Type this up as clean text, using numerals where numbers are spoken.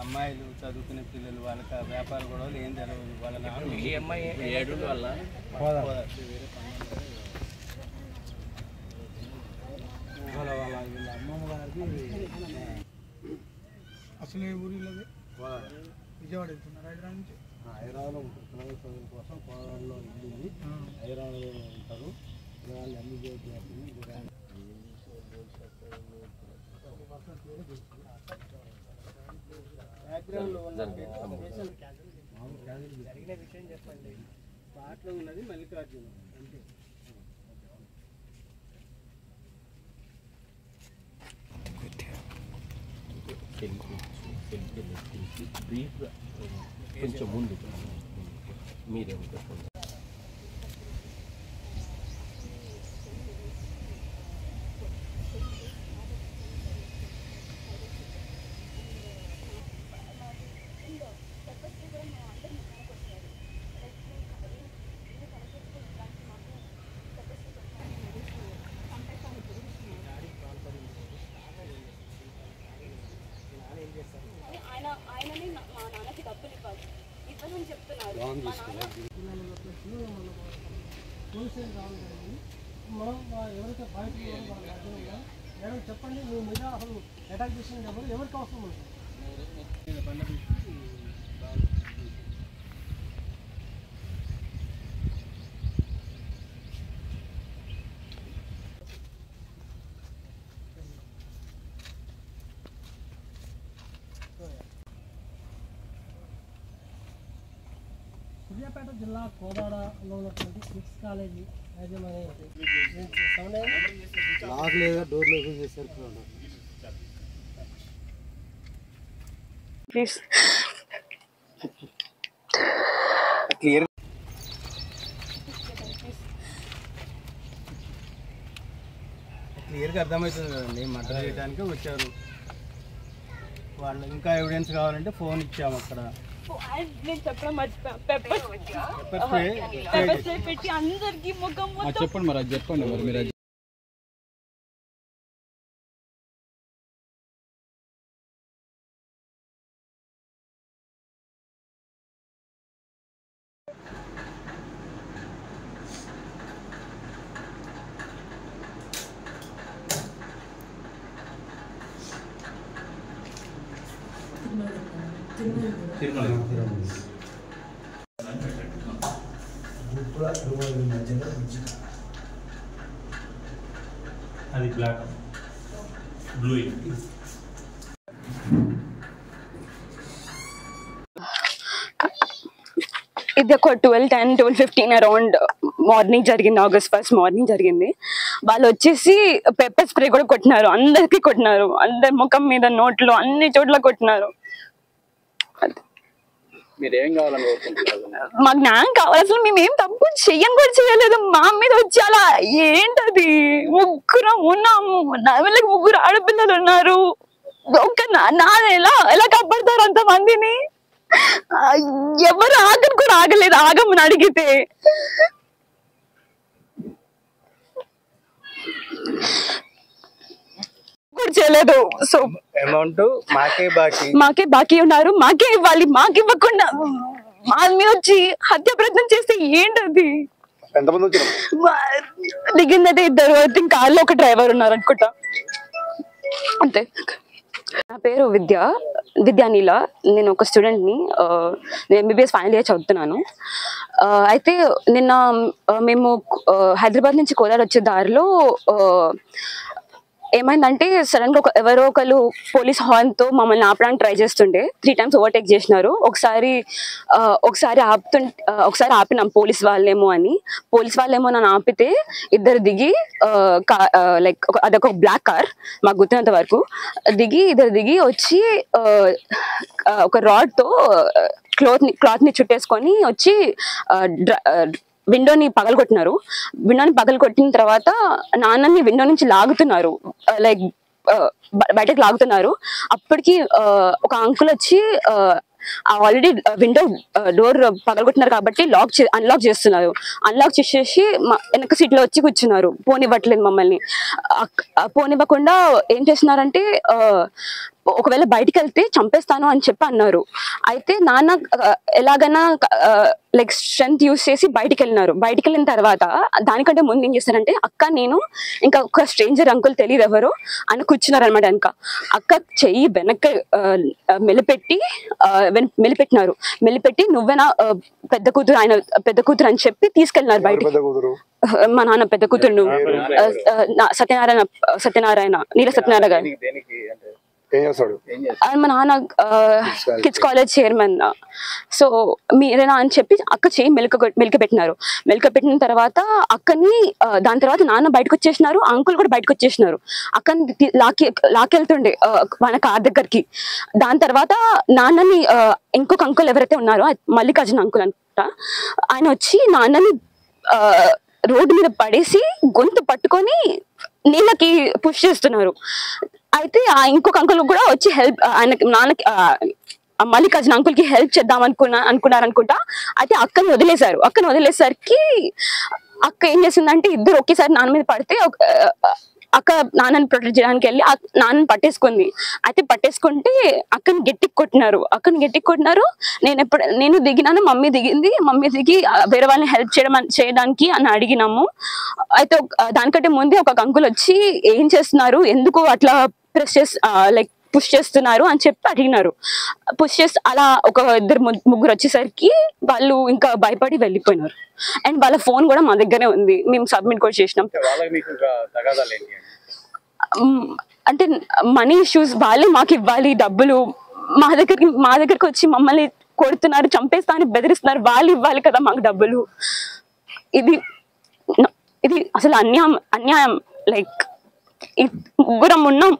అమ్మాయిలు చదువుకునే పిల్లలు వాళ్ళకి వ్యాపార గొడవలు ఏం తెలియదు. వాళ్ళ వీళ్ళ అమ్మమ్మ గారికి అసలు ఏ ఊరు ఇల్లది? విజయవాడ వెళ్తున్నారు హైదరాబాద్ నుంచి. హైదరాబాద్లో ఉంటారు, పిల్లల చదువుల కోసం కోదాడలో ఇల్లు హైదరాబాద్లో ఉంటారు. వాళ్ళు అన్ని జరిగిన విషయం చెప్పండి. పాటలో ఉన్నది మల్లికార్జున అంతే. బ్రీఫ్గా కొంచెం ముందు మీరే చెప్పండి. ఆయనని మా నాన్నకి డబ్బులు ఇవ్వాలి ఇవ్వని చెప్తున్నారు. మనం ఎవరైతే బాధితులు మేడం చెప్పండి, మీ మీద అసలు అటాక్ చేసిన ఎవరికి అవసరం ఉంటుంది? సూర్యాపేట జిల్లా కోదాడలో ఉన్నటువంటి సిక్స్ కాలేజీ యాజమాన్యం లాక్ లేదా డోర్లు ఓపెన్ చేశారు. ప్లీజ్ క్లియర్ క్లియర్గా అర్థమవుతుంది కదండి. మర్డర్ చేయడానికి వచ్చారు వాళ్ళు. ఇంకా ఎవిడెన్స్ కావాలంటే ఫోన్ ఇచ్చాము అక్కడ. నేను చెప్పడం మర్చిపోయాను. పెప్పర్ స్ప్రే పెట్టి అందరికి ముఖం చెప్పండి మరి, అది చెప్పండి మరి మీరు. అది బ్లాక్ బ్లూ. ఇది ఒక 12:10, 12:15 అరౌండ్ మార్నింగ్ జరిగింది. August 1st మార్నింగ్ జరిగింది. వాళ్ళు వచ్చేసి పెప్పర్ స్ప్రే కూడా కొట్టినారు, అందరికి కొట్టినారు, అందరి ముఖం మీద, నోట్లో, అన్ని చోట్ల కొట్టినారు. మాకు న్యాయం కావాలి. అసలు మేము ఏం తప్పు చెయ్యని కూడా చేయలేదు. మా మీద వచ్చి అలా ఏంటది? ముగ్గురం ఉన్నాము, వీళ్ళకి ముగ్గురు ఆడపిల్లలు ఉన్నారు. ఒక ఎలా కాపాడతారు అంతమందిని? ఎవరు ఆగని కూడా ఆగలేదు. ఆగమని అడిగితే కూడా చేయలేదు. సో అమౌంట్ మాకే బాకీ ఉన్నారు, మాకే ఇవ్వాలి. మాకు ఇవ్వకుండా మా మీద వచ్చి హత్య ప్రయత్నం చేస్తే ఏంటది? దిగిందంటే ఇద్దరు, ఇంకా కార్లో ఒక డ్రైవర్ ఉన్నారు అనుకుంటా, అంతే. నా పేరు విద్యానీల. నేను ఒక స్టూడెంట్ని. నేను MBBS ఫైనల్ ఇయర్ చదువుతున్నాను. అయితే నిన్న మేము హైదరాబాద్ నుంచి కోదాడ వచ్చే దారిలో ఏమైందంటే సడన్ గా ఎవరో ఒకరు పోలీస్ హార్న్ తో మమ్మల్ని ఆపడానికి ట్రై చేస్తుండే. 3 times ఓవర్టేక్ చేసినారు. ఒకసారి ఆపినాం పోలీస్ వాళ్ళేమో అని. పోలీస్ వాళ్ళేమో నన్ను ఆపితే ఇద్దరు దిగి, లైక్ అదొక బ్లాక్ కార్ మాకు గుర్తున్నంత వరకు, ఇద్దరు దిగి వచ్చి ఒక రాడ్ తో క్లాత్ ని చుట్టేసుకొని వచ్చి విండోని పగలగొట్టినారు. విండోని పగలగొట్టిన తర్వాత నాన్నని విండో నుంచి లాగుతున్నారు, లైక్ బయటకు లాగుతున్నారు. అప్పటికి ఒక అంకుల్ వచ్చి ఆల్రెడీ విండో డోర్ పగలగొట్టినారు కాబట్టి అన్లాక్ చేస్తున్నారు. అన్లాక్ చేసేసి వెనక సీట్ లో వచ్చి కూర్చున్నారు. పోనివ్వట్లేదు మమ్మల్ని. పోనివ్వకుండా ఏం చేస్తున్నారంటే ఒకవేళ బయటికి వెళ్తే చంపేస్తాను అని చెప్పి అన్నారు. అయితే నాన్న ఎలాగైనా లైక్ స్ట్రెంత్ యూస్ చేసి బయటికి వెళ్ళినారు. బయటికి వెళ్ళిన తర్వాత దానికంటే ముందు ఏం చేస్తారంటే అక్క నేను ఇంకా ఒక స్ట్రేంజర్ అంకుల్ తెలియదు ఎవరు అని కూర్చున్నారు అనమాట. వెనక అక్క చెయ్యి వెనక మెలిపెట్టినారు. మెలిపెట్టి నువ్వేనా పెద్ద కూతురు, ఆయన పెద్ద కూతురు అని చెప్పి తీసుకెళ్ళినారు బయటికి. మా నాన్న పెద్ద కూతురు సత్యనారాయణ నీల సత్యనారాయణ గారు. మా నాన్న కిడ్స్ కాలేజ్ చైర్మన్. సో మీరేనా అని చెప్పి అక్క చేయి మెలికపెట్టినారు. మెలికపెట్టిన తర్వాత అక్కని దాని తర్వాత నాన్న బయటకు వచ్చేసినారు, అంకుల్ కూడా బయటకు వచ్చేసినారు. అక్కని లాకెళ్తుండే మన కార్ దగ్గరికి. దాని తర్వాత నాన్నని ఇంకొక అంకుల్ ఎవరైతే ఉన్నారో మల్లికార్జున అంకుల్ అంట, ఆయన వచ్చి నాన్నని రోడ్డు మీద పడేసి గొంతు పట్టుకొని నీళ్ళకి పుష్ చేస్తున్నారు. అయితే ఆ ఇంకొక అంకుల్ కూడా వచ్చి హెల్ప్ ఆయనకి నాన్నకి మల్లికార్జున అంకుల్ కి హెల్ప్ చేద్దాం అనుకున్నారనుకుంటా. అయితే అక్కని వదిలేశారు. అక్కని వదిలేసరికి అక్క ఏం చేసిందంటే ఇద్దరు ఒకేసారి నాన్న మీద పడితే అక్క నాన్నని ప్రొటెక్ట్ చేయడానికి వెళ్ళి నాన్నని పట్టేసుకుంది. అయితే పట్టేసుకుంటే అక్కని గట్టికి కొట్టినారు. నేను దిగినాను, మమ్మీ దిగింది. మమ్మీ దిగి వేరే వాళ్ళని హెల్ప్ చేయడానికి అని అడిగినాము. అయితే దానికంటే ముందే ఒక అంకుల్ వచ్చి ఏం చేస్తున్నారు, ఎందుకు అట్లా లైక్ పుష్ చేస్తున్నారు అని చెప్పి అడిగినారు. పుష్ చేసి అలా ఒక ముగ్గురు వచ్చేసరికి వాళ్ళు ఇంకా భయపడి వెళ్ళిపోయినారు. అండ్ వాళ్ళ ఫోన్ కూడా మా దగ్గరే ఉంది, మేము సబ్మిట్ కూడా చేసినాం. అంటే మనీ ఇష్యూస్, వాళ్ళే మాకు ఇవ్వాలి డబ్బులు, మా దగ్గరికి వచ్చి మమ్మల్ని కొడుతున్నారు, చంపేస్తా అని బెదిరిస్తున్నారు. వాళ్ళు ఇవ్వాలి కదా మాకు డబ్బులు. ఇది అసలు అన్యాయం. లైక్ ముగ్గురం ఉన్నాం.